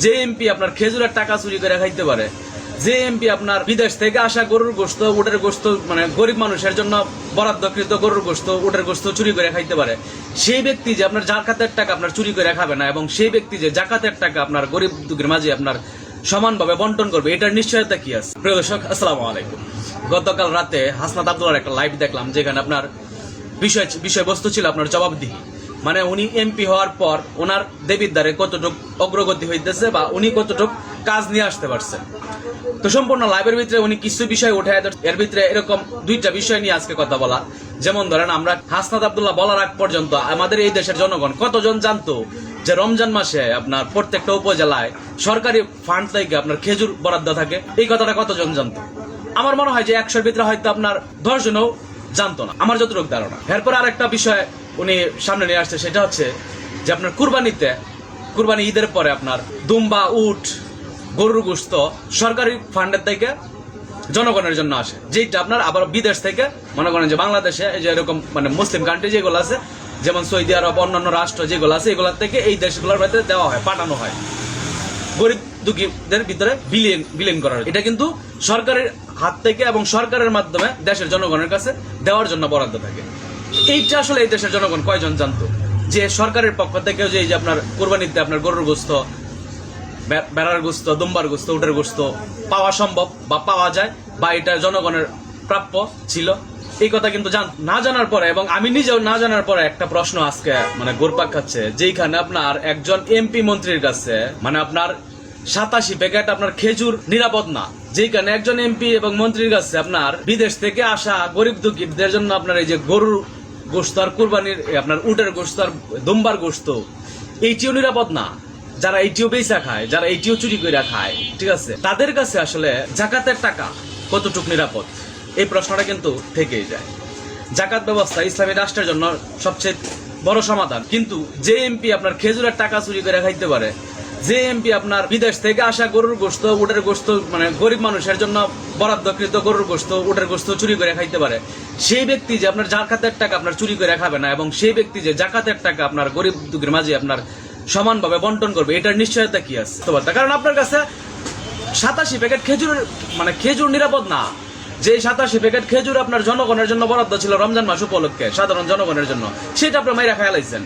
যে এমপি আপনার খেজুরের টাকা চুরি করে খাইতে পারে, যে এমপি আপনার বিদেশ থেকে আসা গরুর গোশত, উটের গোশত, মানে গরিব মানুষের জন্য বরাদ্দকৃত গরুর গোশত, উটের গোশত চুরি করে খাইতে পারে, সেই ব্যক্তি যে আপনার জাকাতের টাকা আপনার চুরি করে খাবে না, এবং সেই ব্যক্তি যে জাকাতের টাকা আপনার গরিব দুঃখীর মাঝে আপনার সমানভাবে বন্টন করবে, এটার নিশ্চয়তা কি আছে? প্রিয় দর্শক, আসসালামু আলাইকুম। গতকাল রাতে হাসনাত আব্দুল্লাহর একটা লাইভ দেখলাম, যেখানে আপনার বিষয়বস্তু ছিল আপনার জবাবদিহি। মানে উনি এমপি হওয়ার পর ওনার দেবীর দ্বারে কতটুক অগ্রগতি হইতেছে বা উনি কতটুক কাজ নিয়ে আসতে পারছেন। তো সম্পূর্ণ লাইভের ভিতরে উনি কিছু বিষয় উঠে, এর ভিতরে এরকম দুইটা বিষয় নিয়ে আজকে কথা বলা। যেমন ধরেন, আমরা হাসনাত আব্দুল্লাহ বলার আগ পর্যন্ত আমাদের এই দেশের জনগণ কতজন জানতো যে রমজান মাসে আপনার প্রত্যেকটা উপজেলায় সরকারি ফান্ড থেকে আপনার খেজুর বরাদ্দ থাকে? এই কথাটা কতজন জানতো? আমার মনে হয় যে 100-এর ভিতরে হয়তো আপনার 10 জনও জানতো না, আমার যতটুকু ধারণা। এরপর আরেকটা বিষয় উনি সামনে নিয়ে আসছে, সেটা হচ্ছে যে আপনার কুরবানি ঈদের পরে আপনার দুম্বা, উট, গরুর গোশত সরকারি ফান্ডের থেকে জনগণের জন্য আসে, যেটা আপনার আবার বিদেশ থেকে মনে করেন যে বাংলাদেশে যে এরকম মানে মুসলিম কান্ট্রি যেগুলো আছে, যেমন সৌদি আরব, অন্যান্য রাষ্ট্র যেগুলো আছে, এগুলোর থেকে এই দেশগুলোর মধ্যে দেওয়া হয়, পাঠানো হয় গরিব দুঃখীদের ভিতরে বিলীন করার। এটা কিন্তু সরকারের হাত থেকে এবং সরকারের মাধ্যমে দেশের জনগণের কাছে দেওয়ার জন্য বরাদ্দ থাকে। এইটা আসলে এই দেশের জনগণ কয়জন জানতো যে সরকারের পক্ষ থেকে যে আপনার কোরবানিতে আপনার গরুর গোশত, বেড়ার গোশত, দুম্বার গোশত, উটের গোশত পাওয়া সম্ভব বা পাওয়া যায়, বা এটা জনগণের প্রাপ্য ছিল? এই কথা কিন্তু না জানার পরে, এবং আমি নিজেও না জানার পরে একটা প্রশ্ন আজকে মানে ঘুরপাক খাচ্ছে, যেখানে আপনার একজন এমপি মন্ত্রীর কাছে মানে আপনার 87 প্যাকেট আপনার খেজুর নিরাপদ না, যেখানে একজন এমপি এবং মন্ত্রীর কাছে আপনার বিদেশ থেকে আসা গরিব দুঃখীদের জন্য আপনার এই যে গরুর গোশত আর কুরবানির আপনার উটের গোশত আর দুম্বার গোশত, এইটিও নিরাপদ না। যারা এইটিও বেচা খায়, যারা এইটিও চুরি করে খায়, ঠিক আছে, তাদের কাছে আসলে জাকাতের টাকা কতটুকু নিরাপদ? এই প্রশ্নটা কিন্তু থেকেই যায়। জাকাত ব্যবস্থা ইসলামী রাষ্ট্রের জন্য সবচেয়ে বড় সমাধান, কিন্তু যে এমপি আপনার খেজুরের টাকা চুরি করে খাইতে পারে, যে এমপি আপনার বিদেশ থেকে আসা গরুর গোশত, উটের গোশত, মানে গরিব মানুষের জন্য বরাদ্দকৃত গরুর গোশত, উটের গোশত চুরি করে খাইতে পারে, সেই ব্যক্তি যে আপনার জাকাতের টাকা আপনার চুরি করে খাবে না, এবং সেই ব্যক্তি যে জাকাতের টাকা আপনার গরিব দুঃখীর মাঝে আপনার সমানভাবে বন্টন করবে, এটার নিশ্চয়তা কি আছে? কারণ আপনার কাছে 87 প্যাকেট খেজুর নিরাপদ না। যে 87 প্যাকেট খেজুর আপনার জনগণের জন্য বরাদ্দ ছিল রমজান মাস উপলক্ষে, সাধারণ জনগণের জন্য, সেটা আপনার মাইরা খাইলাইছেন।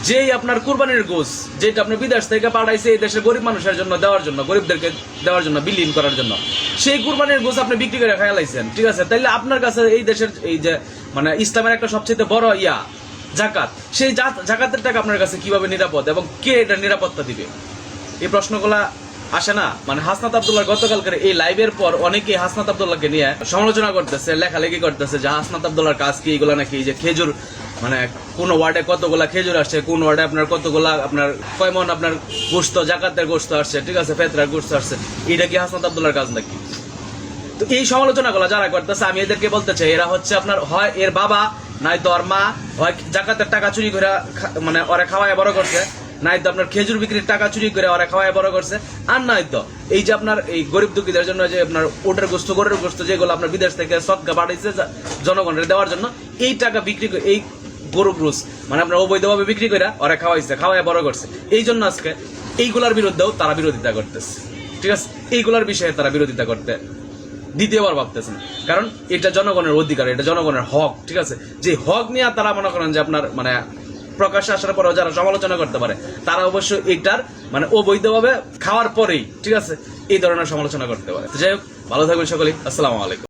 যেই আপনার কুরবানির গোশ, যেটা আপনি বিদেশ থেকে পাঠাইছে এই দেশের গরিব মানুষের জন্য দেওয়ার জন্য, গরিবদেরকে দেওয়ার জন্য, বিলীন করার জন্য, সেই কুরবানির গোশ আপনি বিক্রি করে খাইলাইছেন, ঠিক আছে? তাইলে আপনার কাছে এই দেশের এই যে মানে ইসলামের একটা সবচেয়ে বড় জাকাত, সেই জাকাতের টাকা আপনার কাছে কিভাবে নিরাপদ, এবং কে এটা নিরাপত্তা দিবে? এই প্রশ্নগুলা আসে না? মানে হাসনাত আব্দুল্লাহ গতকালকের এই লাইভের পর অনেকেই হাসনাত আব্দুল্লাহকে নিয়ে সমালোচনা করতেছে, লেখালেখি করতেছে যে হাসনাত আব্দুল্লাহর কাজ কি এগুলা নাকি, যে খেজুর মানে কোন ওয়ার্ডে কতগুলা খেজুর আসছে, কোন ওয়ার্ডে আপনার কতগুলা আপনার কয় মণ আপনার গোশত, জাকাতের গোশত আসছে, ঠিক আছে, ফেতরার গোশত আসছে, এটা কি হাসনাত আব্দুল্লাহর কাজ নাকি? তো এই সমালোচনাগুলো যারা করতেছে, আমি এদেরকে বলতে চাই, এরা হচ্ছে আপনার হয় এর বাবা, নয়তো ওর মা, হয় জাকাতের টাকা চুরি করে মানে ওরা খাওয়ায় বড় করছে, নয়তো আপনার খেজুর বিক্রির টাকা চুরি করে ওরা খাওয়ায় বড় করছে, আর নয়তো এই যে আপনার এই গরিব দুঃখীদের জন্য যে আপনার উটের গোশত, গরুর গোশত যেগুলো আপনার বিদেশ থেকে সদকা পাঠাইছে জনগণের দেওয়ার জন্য, এই টাকা বিক্রি করে, এই গরু গ্রুস মানে আপনার অবৈধভাবে বিক্রি করে ওরা খাওয়ায় বড় করছে। এই জন্য আজকে এইগুলার বিরুদ্ধেও তারা বিরোধিতা করতেছে, ঠিক আছে? এইগুলার বিষয়ে তারা বিরোধিতা করতে দ্বিতীয়বার ভাবতেছেন, কারণ এটা জনগণের অধিকার, এটা জনগণের হক, ঠিক আছে? যে হক নিয়ে তারা মনে করেন যে আপনার মানে প্রকাশ্যে আসার পরেও যারা সমালোচনা করতে পারে, তারা অবশ্যই এটার মানে অবৈধভাবে খাওয়ার পরেই, ঠিক আছে, এই ধরনের সমালোচনা করতে পারে। যাই হোক, ভালো থাকবেন সকলেই। আসসালামু আলাইকুম।